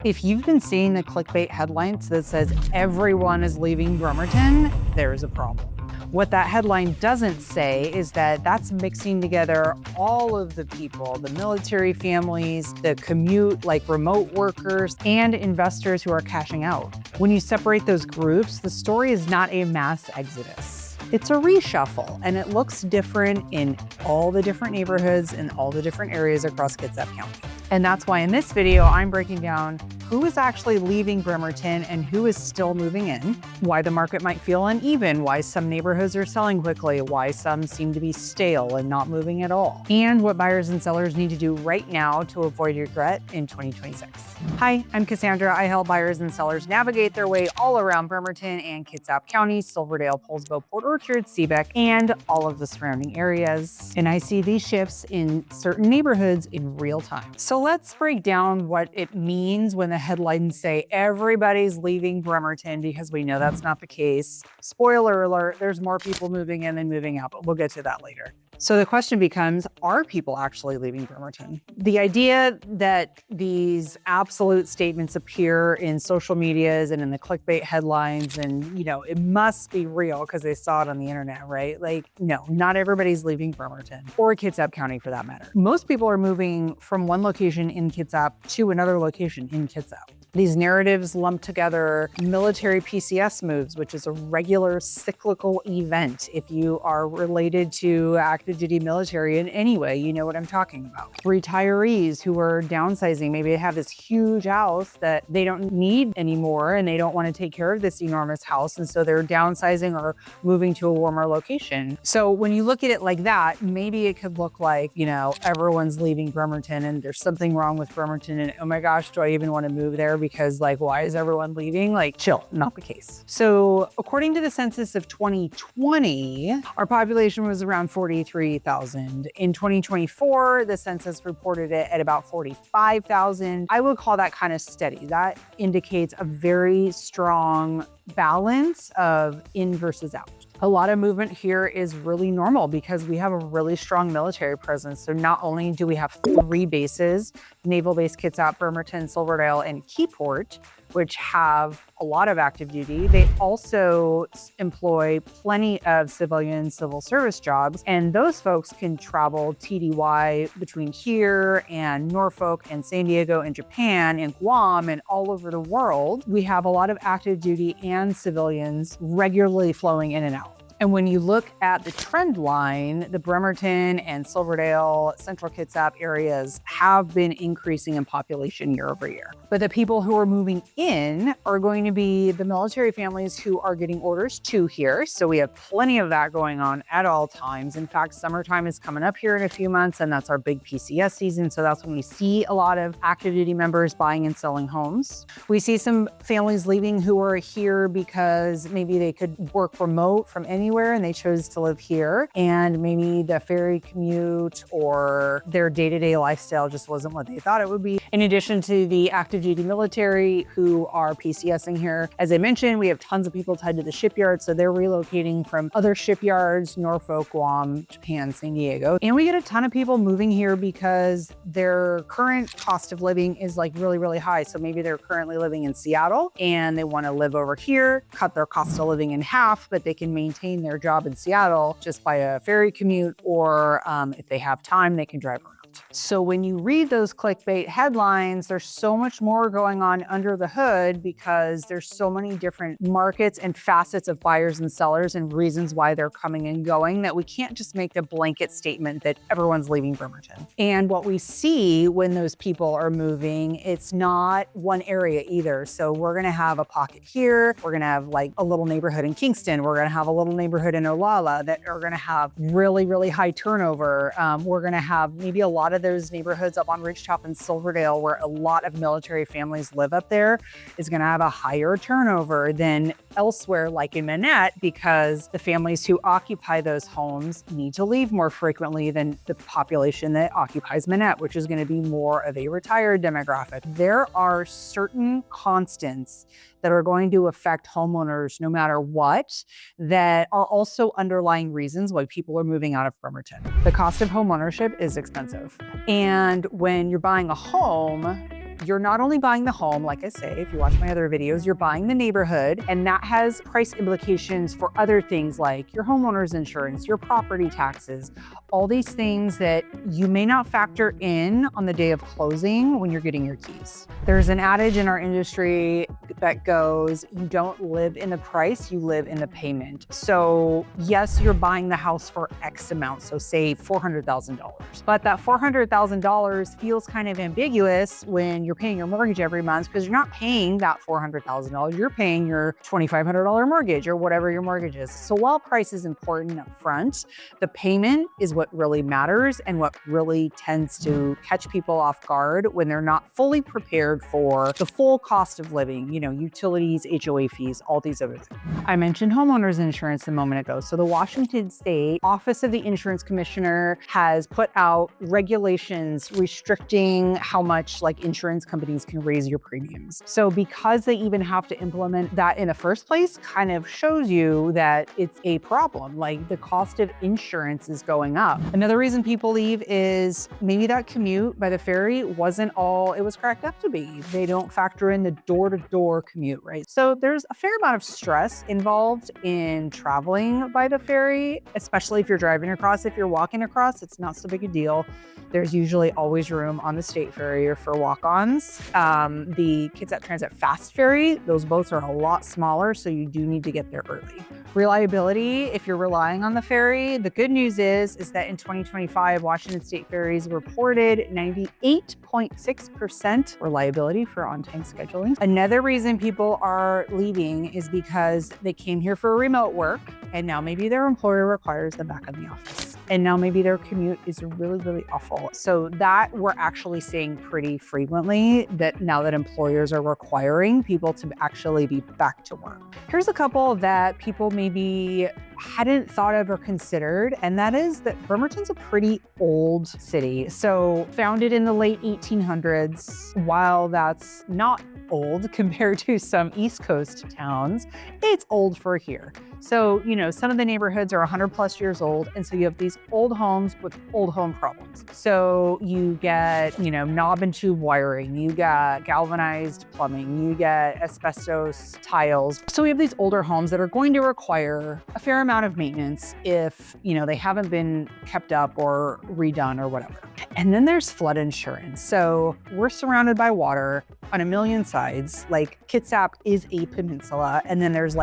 If you've been seeing the clickbait headlines that says everyone is leaving Bremerton, there's a problem. What that headline doesn't say is that that's mixing together all of the people, the military families, the commute, like remote workers, and investors who are cashing out. When you separate those groups, the story is not a mass exodus. It's a reshuffle, and it looks different in all the different neighborhoods and all the different areas across Kitsap County. And that's why in this video, I'm breaking down who is actually leaving Bremerton and who is still moving in, why the market might feel uneven, why some neighborhoods are selling quickly, why some seem to be stale and not moving at all, and what buyers and sellers need to do right now to avoid regret in 2026. Hi, I'm Cassandra. I help buyers and sellers navigate their way all around Bremerton and Kitsap County, Silverdale, Poulsbo, Port Orchard, Seebeck, and all of the surrounding areas. And I see these shifts in certain neighborhoods in real time. So let's break down what it means when the headlines say everybody's leaving Bremerton, because we know that's not the case. Spoiler alert, there's more people moving in than moving out, but we'll get to that later. So the question becomes, are people actually leaving Bremerton? The idea that these absolute statements appear in social medias and in the clickbait headlines and, it must be real because they saw it on the internet, right? Like, no, not everybody's leaving Bremerton or Kitsap County for that matter. Most people are moving from one location in Kitsap to another location in Kitsap. These narratives lump together military PCS moves, which is a regular cyclical event. If you are related to active duty military in any way, you know what I'm talking about. Retirees who are downsizing, maybe they have this huge house that they don't need anymore and they don't want to take care of this enormous house. And so they're downsizing or moving to a warmer location. So when you look at it like that, maybe it could look like, everyone's leaving Bremerton and there's something wrong with Bremerton and oh my gosh, do I even want to move there? Because why is everyone leaving? Chill, not the case. So according to the census of 2020, our population was around 43,000. In 2024, the census reported it at about 45,000. I would call that kind of steady. That indicates a very strong balance of in versus out. A lot of movement here is really normal because we have a really strong military presence. So not only do we have 3 bases, Naval Base Kitsap, Bremerton, Silverdale, and Keyport, which have a lot of active duty, they also employ plenty of civilian civil service jobs. And those folks can travel TDY between here and Norfolk and San Diego and Japan and Guam and all over the world. We have a lot of active duty and civilians regularly flowing in and out. And when you look at the trend line, the Bremerton and Silverdale, Central Kitsap areas have been increasing in population year over year. But the people who are moving in are going to be the military families who are getting orders to here. So we have plenty of that going on at all times. In fact, summertime is coming up here in a few months, and that's our big PCS season. So that's when we see a lot of active duty members buying and selling homes. We see some families leaving who are here because maybe they could work remote from anywhere and they chose to live here, and maybe the ferry commute or their day-to-day lifestyle just wasn't what they thought it would be. In addition to the active duty military who are PCSing here, as I mentioned, we have tons of people tied to the shipyard, so they're relocating from other shipyards, Norfolk, Guam, Japan, San Diego. And we get a ton of people moving here because their current cost of living is really, really high. So maybe they're currently living in Seattle and they want to live over here, cut their cost of living in half, but they can maintain their job in Seattle just by a ferry commute, or if they have time, they can drive around. So when you read those clickbait headlines, there's so much more going on under the hood because there's so many different markets and facets of buyers and sellers and reasons why they're coming and going that we can't just make the blanket statement that everyone's leaving Bremerton. And what we see when those people are moving, it's not one area either. So we're going to have a pocket here. We're going to have a little neighborhood in Kingston. We're going to have a little neighborhood in Olalla that are going to have really, really high turnover. We're going to have maybe a lot of those neighborhoods up on Ridgetop and Silverdale where a lot of military families live up there is going to have a higher turnover than elsewhere like in Manette, because the families who occupy those homes need to leave more frequently than the population that occupies Manette, which is going to be more of a retired demographic. There are certain constants that are going to affect homeowners no matter what, that are also underlying reasons why people are moving out of Bremerton. The cost of home ownership is expensive. And when you're buying a home, you're not only buying the home, like I say, if you watch my other videos, you're buying the neighborhood, and that has price implications for other things like your homeowner's insurance, your property taxes, all these things that you may not factor in on the day of closing when you're getting your keys. There's an adage in our industry that goes, you don't live in the price, you live in the payment. So yes, you're buying the house for X amount, so say $400,000. But that $400,000 feels kind of ambiguous when you're paying your mortgage every month, because you're not paying that $400,000, you're paying your $2,500 mortgage or whatever your mortgage is. So while price is important up front, the payment is what really matters and what really tends to catch people off guard when they're not fully prepared for the full cost of living, utilities, HOA fees, all these other things. I mentioned homeowners insurance a moment ago. So the Washington State Office of the Insurance Commissioner has put out regulations restricting how much insurance companies can raise your premiums. So because they even have to implement that in the first place, kind of shows you that it's a problem. The cost of insurance is going up. Another reason people leave is maybe that commute by the ferry wasn't all it was cracked up to be. They don't factor in the door-to-door commute, right? So there's a fair amount of stress involved in traveling by the ferry, especially if you're driving across. If you're walking across, it's not so big a deal. There's usually always room on the state ferry or for walk-ons. The Kitsap Transit Fast Ferry, those boats are a lot smaller, so you do need to get there early. Reliability, if you're relying on the ferry, the good news is that in 2025, Washington State Ferries reported 98.6% reliability for on-time scheduling. Another reason people are leaving is because they came here for remote work, and now maybe their employer requires them back in the office. And now maybe their commute is really, really awful. So that we're actually seeing pretty frequently, that now that employers are requiring people to actually be back to work. Here's a couple that people maybe hadn't thought of or considered, and that is that Bremerton's a pretty old city. So founded in the late 1800s, while that's not old compared to some East Coast towns, it's old for here. So, some of the neighborhoods are 100 plus years old. And so you have these old homes with old home problems. So you get, knob and tube wiring, you got galvanized plumbing, you get asbestos tiles. So we have these older homes that are going to require a fair amount of maintenance if, they haven't been kept up or redone or whatever. And then there's flood insurance. So we're surrounded by water on a million sides. Kitsap is a peninsula, and then there's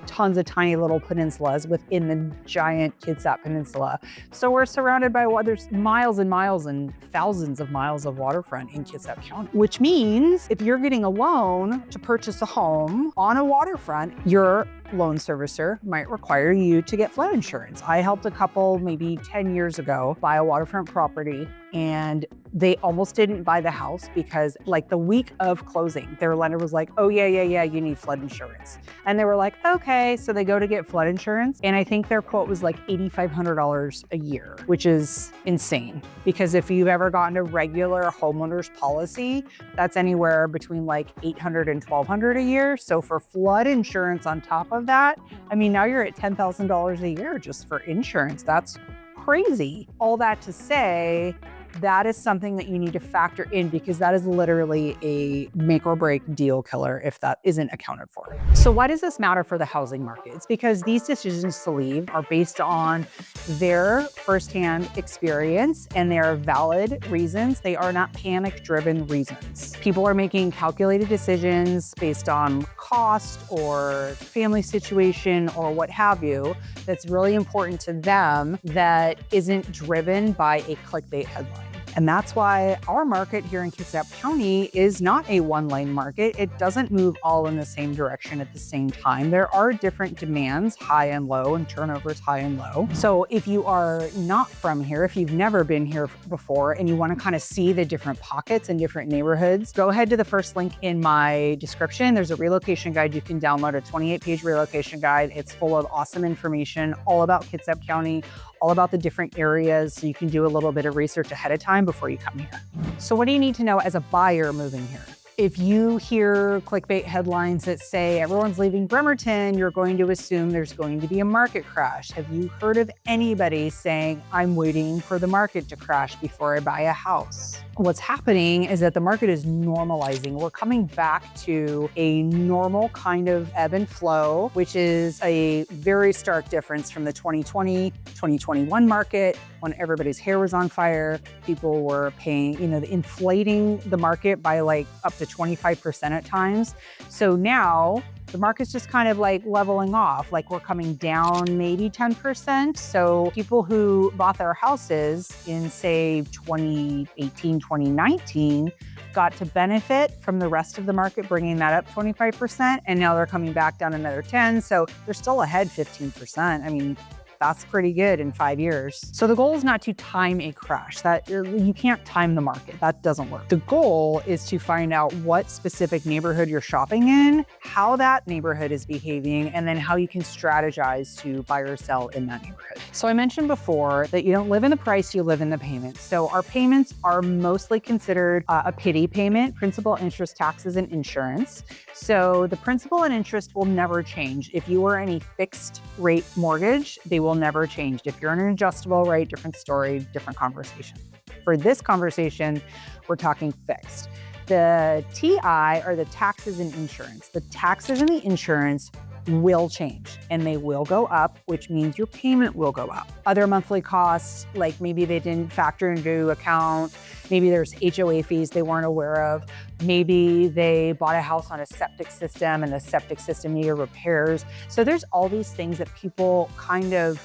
tons of tiny little peninsulas within the giant Kitsap Peninsula. So we're surrounded by water. There's miles and miles and thousands of miles of waterfront in Kitsap County, which means if you're getting a loan to purchase a home on a waterfront, your loan servicer might require you to get flood insurance. I helped a couple maybe 10 years ago buy a waterfront property, and they almost didn't buy the house because the week of closing, their lender was like, oh yeah, you need flood insurance. And they were like, okay. So they go to get flood insurance. And I think their quote was $8,500 a year, which is insane. Because if you've ever gotten a regular homeowner's policy, that's anywhere between $800 and $1,200 a year. So for flood insurance on top of that, now you're at $10,000 a year just for insurance. That's crazy. All that to say, that is something that you need to factor in, because that is literally a make or break deal killer if that isn't accounted for. So why does this matter for the housing market? It's because these decisions to leave are based on their firsthand experience, and they are valid reasons. They are not panic-driven reasons. People are making calculated decisions based on cost or family situation or what have you that's really important to them, that isn't driven by a clickbait headline. And that's why our market here in Kitsap County is not a one-lane market. It doesn't move all in the same direction at the same time. There are different demands, high and low, and turnovers high and low. So if you are not from here, if you've never been here before and you want to kind of see the different pockets and different neighborhoods, go ahead to the first link in my description. There's a relocation guide you can download, a 28-page relocation guide. It's full of awesome information all about Kitsap County, all about the different areas, so you can do a little bit of research ahead of time before you come here. So what do you need to know as a buyer moving here? If you hear clickbait headlines that say everyone's leaving Bremerton, you're going to assume there's going to be a market crash. Have you heard of anybody saying, I'm waiting for the market to crash before I buy a house? What's happening is that the market is normalizing. We're coming back to a normal kind of ebb and flow, which is a very stark difference from the 2020, 2021 market when everybody's hair was on fire. People were paying, inflating the market by like up to 25% at times. So now the market's just kind of like leveling off, like we're coming down maybe 10%. So people who bought their houses in say 2018, 2019 got to benefit from the rest of the market bringing that up 25%. And now they're coming back down another 10. So they're still ahead 15%. I mean, that's pretty good in 5 years. So the goal is not to time a crash. That you can't time the market. That doesn't work. The goal is to find out what specific neighborhood you're shopping in, how that neighborhood is behaving, and then how you can strategize to buy or sell in that neighborhood. So I mentioned before that you don't live in the price, you live in the payment. So our payments are mostly considered a PITI payment, principal, interest, taxes, and insurance. So the principal and interest will never change. If you are in a fixed rate mortgage, they will never change. If you're in an adjustable rate, different story, different conversation. For this conversation, we're talking fixed. The TI are the taxes and insurance. The taxes and the insurance will change and they will go up, which means your payment will go up. Other monthly costs, like maybe they didn't factor into account, maybe there's HOA fees they weren't aware of, maybe they bought a house on a septic system and the septic system needed repairs. So there's all these things that people kind of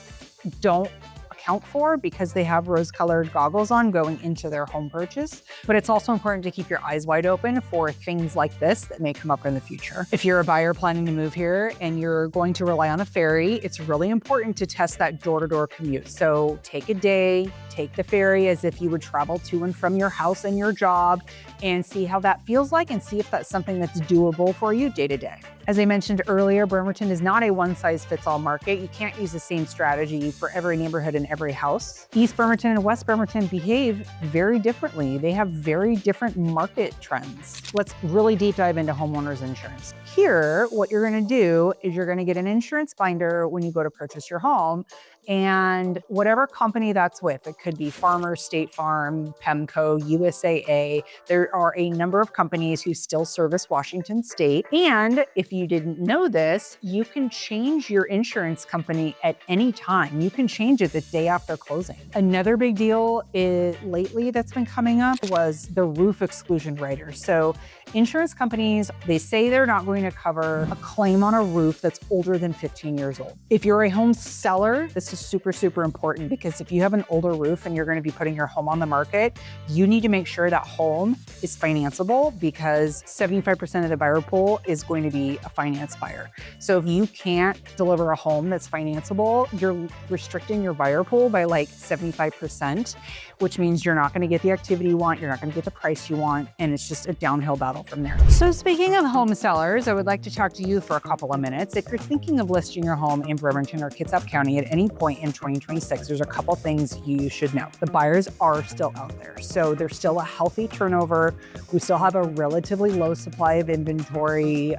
don't account for because they have rose-colored goggles on going into their home purchase. But it's also important to keep your eyes wide open for things like this that may come up in the future. If you're a buyer planning to move here and you're going to rely on a ferry, it's really important to test that door-to-door commute. So take a day, take the ferry as if you would travel to and from your house and your job and see how that feels like and see if that's something that's doable for you day to day. As I mentioned earlier, Bremerton is not a one-size-fits-all market. You can't use the same strategy for every neighborhood and every house. East Bremerton and West Bremerton behave very differently. They have very different market trends. Let's really deep dive into homeowners insurance. Here, what you're gonna do is you're gonna get an insurance binder when you go to purchase your home, and whatever company that's with, it could be Farmers, State Farm, PEMCO, USAA. There are a number of companies who still service Washington State. And if you didn't know this, you can change your insurance company at any time. You can change it the day after closing. Another big deal lately that's been coming up was the roof exclusion rider. So insurance companies, they say they're not going to cover a claim on a roof that's older than 15 years old. If you're a home seller, this is super, super important because if you have an older roof and you're going to be putting your home on the market, you need to make sure that home is financeable because 75% of the buyer pool is going to be a finance buyer. So if you can't deliver a home that's financeable, you're restricting your buyer pool by like 75%, which means you're not going to get the activity you want, you're not going to get the price you want, and it's just a downhill battle from there. So speaking of home sellers, I would like to talk to you for a couple of minutes. If you're thinking of listing your home in Bremerton or Kitsap County at any point in 2026, there's a couple things you should know. The buyers are still out there. So there's still a healthy turnover. We still have a relatively low supply of inventory.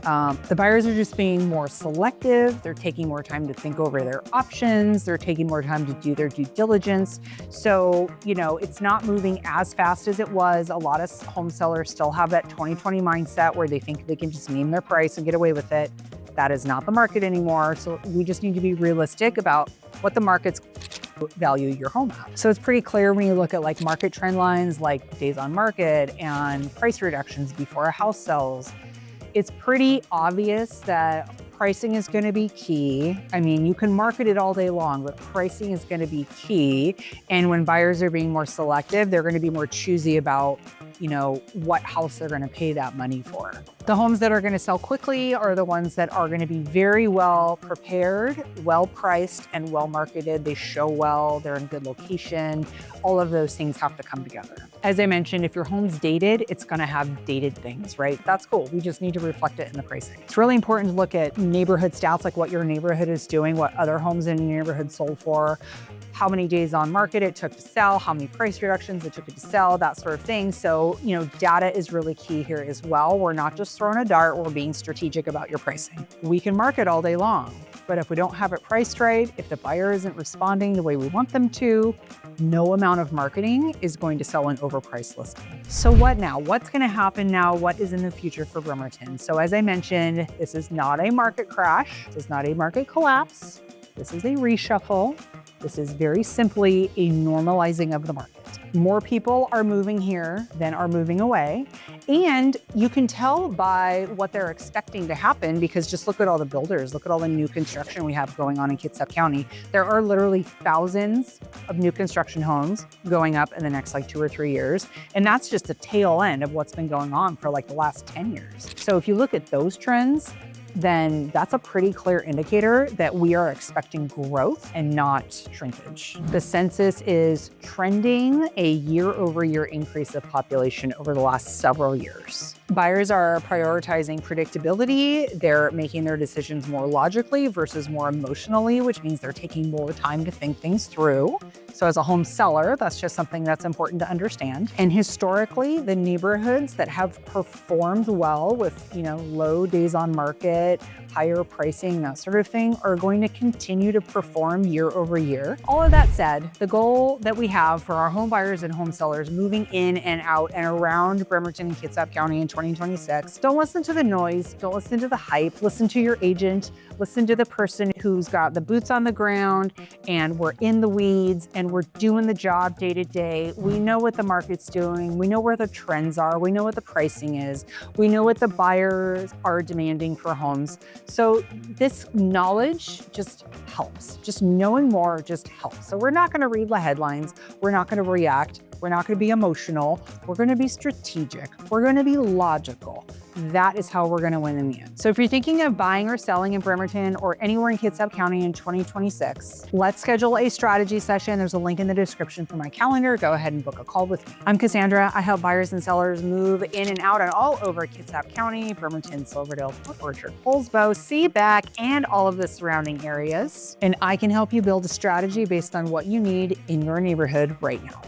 The buyers are just being more selective. They're taking more time to think over their options. They're taking more time to do their due diligence. So, it's not moving as fast as it was. A lot of home sellers still have that 2020 mindset where they think they can just name their price and get away with it. That is not the market anymore. So we just need to be realistic about what the market's value your home at. So it's pretty clear when you look at like market trend lines, like days on market and price reductions before a house sells. It's pretty obvious that pricing is going to be key. I mean, you can market it all day long, but pricing is going to be key. And when buyers are being more selective, they're going to be more choosy about, what house they're going to pay that money for. The homes that are going to sell quickly are the ones that are going to be very well prepared, well priced, and well marketed. They show well, they're in good location. All of those things have to come together. As I mentioned, if your home's dated, it's gonna have dated things, right? That's cool. We just need to reflect it in the pricing. It's really important to look at neighborhood stats, like what your neighborhood is doing, what other homes in your neighborhood sold for, how many days on market it took to sell, how many price reductions it took it to sell, that sort of thing. So, data is really key here as well. We're not just throwing a dart, we're being strategic about your pricing. We can market all day long, but if we don't have it priced right, if the buyer isn't responding the way we want them to, no amount of marketing is going to sell an overpriced listing. So what now? What's going to happen now? What is in the future for Bremerton? So as I mentioned, this is not a market crash. This is not a market collapse. This is a reshuffle. This is very simply a normalizing of the market. More people are moving here than are moving away. And you can tell by what they're expecting to happen, because just look at all the builders, look at all the new construction we have going on in Kitsap County. There are literally thousands of new construction homes going up in the next 2 or 3 years. And that's just the tail end of what's been going on for the last 10 years. So if you look at those trends, then that's a pretty clear indicator that we are expecting growth and not shrinkage. The census is trending a year-over-year increase of population over the last several years. Buyers are prioritizing predictability. They're making their decisions more logically versus more emotionally, which means they're taking more time to think things through. So as a home seller, that's just something that's important to understand. And historically, the neighborhoods that have performed well with, low days on market, higher pricing, that sort of thing, are going to continue to perform year over year. All of that said, the goal that we have for our home buyers and home sellers moving in and out and around Bremerton and Kitsap County in 2026, don't listen to the noise, don't listen to the hype, listen to your agent, listen to the person who's got the boots on the ground and we're in the weeds and we're doing the job day to day. We know what the market's doing. We know where the trends are. We know what the pricing is. We know what the buyers are demanding for homes. So this knowledge just helps. Just knowing more just helps. So we're not going to read the headlines. We're not going to react. We're not going to be emotional. We're going to be strategic. We're going to be logical. That is how we're going to win in the end. So if you're thinking of buying or selling in Bremerton or anywhere in Kitsap County in 2026, let's schedule a strategy session. There's a link in the description for my calendar. Go ahead and book a call with me. I'm Cassandra. I help buyers and sellers move in and out and all over Kitsap County, Bremerton, Silverdale, Port Orchard, Poulsbo, Seaback, and all of the surrounding areas. And I can help you build a strategy based on what you need in your neighborhood right now.